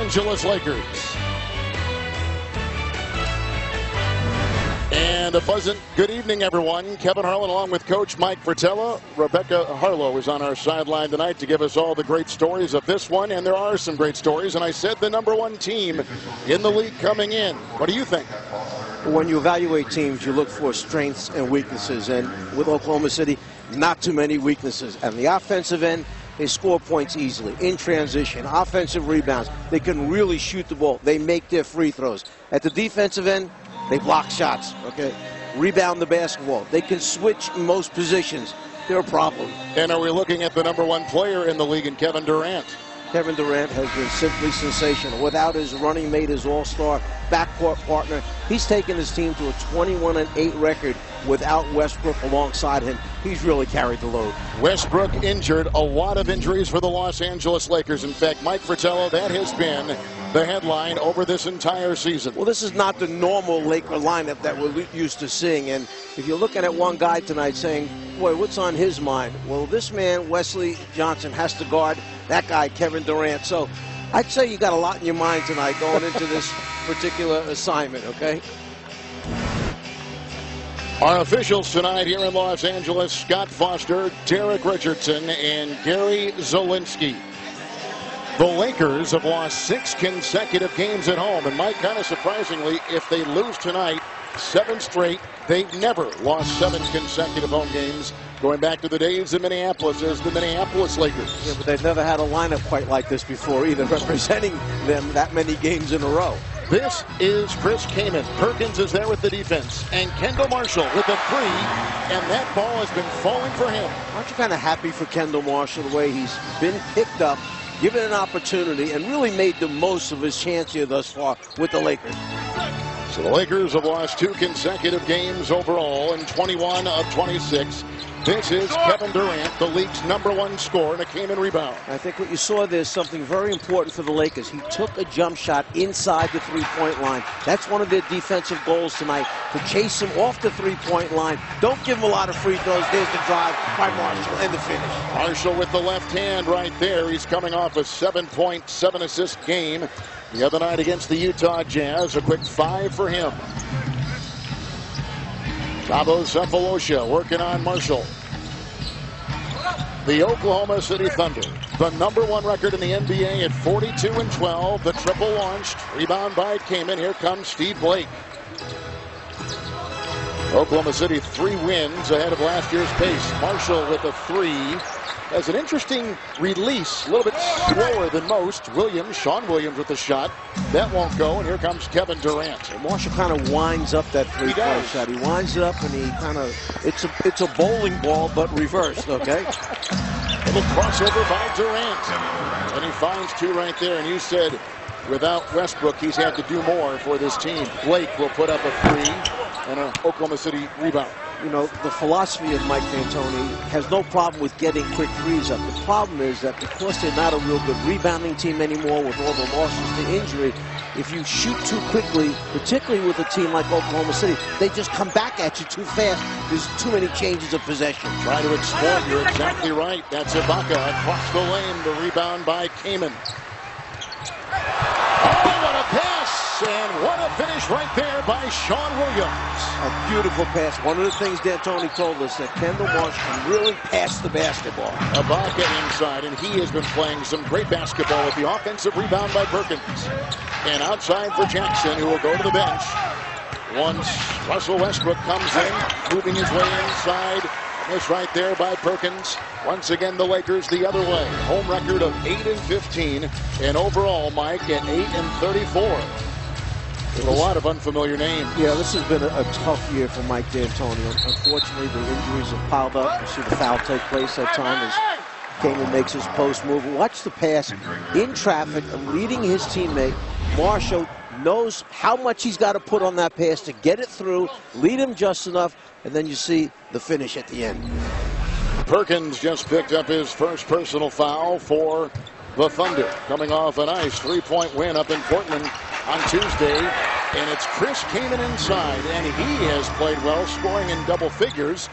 Angeles Lakers. And a pleasant good evening, everyone. Kevin Harlan along with Coach Mike Fratello. Rebecca Harlow is on our sideline tonight to give us all the great stories of this one. And there are some great stories. And I said the #1 team in the league coming in. What do you think? When you evaluate teams, you look for strengths and weaknesses. And with Oklahoma City, not too many weaknesses. And the offensive end, they score points easily. In transition, offensive rebounds. They can really shoot the ball. They make their free throws. At the defensive end, they block shots, okay? Rebound the basketball. They can switch in most positions. They're a problem. And are we looking at the #1 player in the league in Kevin Durant? Kevin Durant has been simply sensational. Without his running mate, his all-star backcourt partner, he's taken his team to a 21-8 record without Westbrook alongside him. He's really carried the load. Westbrook injured. A lot of injuries for the Los Angeles Lakers. In fact, Mike Fratello, that has been the headline over this entire season. Well, this is not the normal Laker lineup that we're used to seeing. And if you're looking at one guy tonight saying, boy, what's on his mind? Well, this man, Wesley Johnson, has to guard that guy, Kevin Durant. So I'd say you got a lot in your mind tonight going into this particular assignment, okay? Our officials tonight here in Los Angeles, Scott Foster, Derek Richardson, and Gary Zielinski. The Lakers have lost 6 consecutive games at home. And Mike, kind of surprisingly, if they lose tonight, 7 straight, they've never lost 7 consecutive home games, going back to the days of Minneapolis as the Minneapolis Lakers. Yeah, but they've never had a lineup quite like this before either, representing them that many games in a row. This is Chris Kaman. Perkins is there with the defense. And Kendall Marshall with the 3. And that ball has been falling for him. Aren't you kind of happy for Kendall Marshall the way he's been picked up, given an opportunity, and really made the most of his chance here thus far with the Lakers? So the Lakers have lost 2 consecutive games overall in 21 of 26. This is Kevin Durant, the league's #1 scorer, and a Kaman rebound. I think what you saw there is something very important for the Lakers. He took a jump shot inside the three-point line. That's one of their defensive goals tonight, to chase him off the three-point line. Don't give him a lot of free throws. There's the drive by Marshall and the finish. Marshall with the left hand right there. He's coming off a 7-point, 7-assist game the other night against the Utah Jazz. A quick 5 for him. Thabo Sefolosha working on Marshall. The Oklahoma City Thunder, the #1 record in the NBA at 42-12. The triple launched. Rebound by Kaman. Here comes Steve Blake. Oklahoma City 3 wins ahead of last year's pace. Marshall with a 3. Has an interesting release, a little bit slower than most. Sean Williams with the shot. That won't go, and here comes Kevin Durant. And Marshall kind of winds up that three-point shot. He winds it up, and he kind of, it's a bowling ball, but reversed, okay? Little crossover by Durant. And he finds 2 right there, and you said without Westbrook, he's had to do more for this team. Blake will put up a 3 and an Oklahoma City rebound. You know, the philosophy of Mike D'Antoni has no problem with getting quick threes up. The problem is that because they're not a real good rebounding team anymore with all the losses to injury, if you shoot too quickly, particularly with a team like Oklahoma City, they just come back at you too fast. There's too many changes of possession. Try to exploit. You're exactly right. That's Ibaka across the lane. The rebound by Kaman. Oh, what a pass! And what a finish right there by Sean Williams. A beautiful pass. One of the things D'Antoni told us, that Kendall Marshall can really pass the basketball. Ibaka inside, and he has been playing some great basketball with the offensive rebound by Perkins. And outside for Jackson, who will go to the bench. Once Russell Westbrook comes in, moving his way inside. Miss right there by Perkins. Once again, the Lakers the other way. Home record of 8-15, and overall, Mike, at 8-34. With a lot of unfamiliar names. Yeah, this has been a tough year for Mike D'Antoni. Unfortunately, the injuries have piled up. You see the foul take place that time as Kaman makes his post move. Watch the pass in traffic, leading his teammate. Marshall knows how much he's got to put on that pass to get it through, lead him just enough, and then you see the finish at the end. Perkins just picked up his first personal foul for the Thunder, coming off a nice 3-point win up in Portland on Tuesday. And it's Chris Kaman inside, and he has played well, scoring in double figures.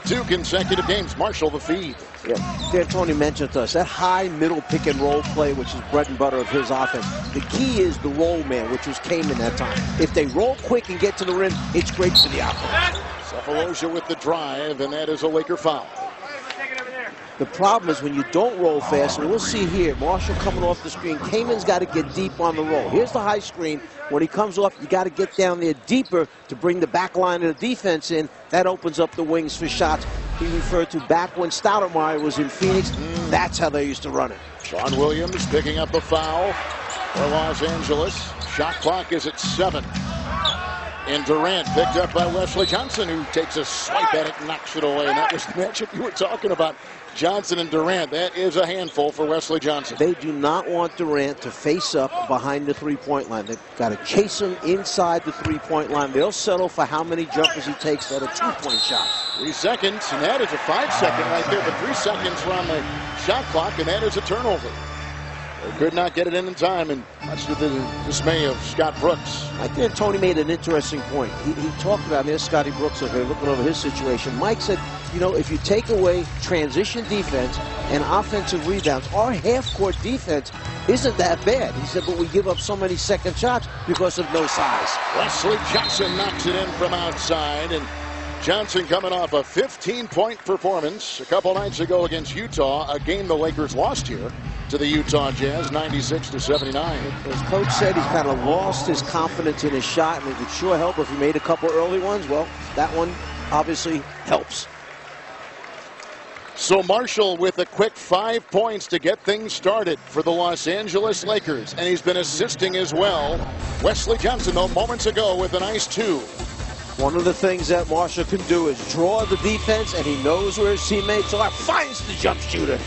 2 consecutive games. Marshall the feed. Yeah, Dan Tony mentioned to us that high middle pick and roll play, which is bread and butter of his offense. The key is the roll man, which was Kamen that time. If they roll quick and get to the rim, it's great for the offense. Cephalosha with the drive, and that is a Laker foul. The problem is when you don't roll fast, and we'll see here, Marshall coming off the screen. Kamen's got to get deep on the roll. Here's the high screen. When he comes off, you got to get down there deeper to bring the back line of the defense in. That opens up the wings for shots. He referred to back when Stoudemire was in Phoenix. That's how they used to run it. Sean Williams picking up the foul for Los Angeles. Shot clock is at 7. And Durant picked up by Wesley Johnson, who takes a swipe at it and knocks it away. And that was the matchup you were talking about. Johnson and Durant. That is a handful for Wesley Johnson. They do not want Durant to face up behind the three-point line. They've got to chase him inside the three-point line. They'll settle for how many jumpers he takes at a two-point shot. 3 seconds, and that is a 5-second right there. But 3 seconds from the shot clock, and that is a turnover. They could not get it in time, and much to the dismay of Scott Brooks. I think Tony made an interesting point. He talked about, there's Scotty Brooks over here looking over his situation. Mike said, you know, if you take away transition defense and offensive rebounds, our half-court defense isn't that bad. He said, but we give up so many second shots because of no size. Wesley Johnson knocks it in from outside, and Johnson coming off a 15-point performance a couple nights ago against Utah, a game the Lakers lost here to the Utah Jazz, 96-79. As Coach said, he's kind of lost his confidence in his shot, and it would sure help if he made a couple early ones. Well, that one obviously helps. So Marshall with a quick 5 points to get things started for the Los Angeles Lakers, and he's been assisting as well. Wesley Johnson, though, moments ago with a nice 2. One of the things that Marshall can do is draw the defense, and he knows where his teammates are, finds the jump shooter,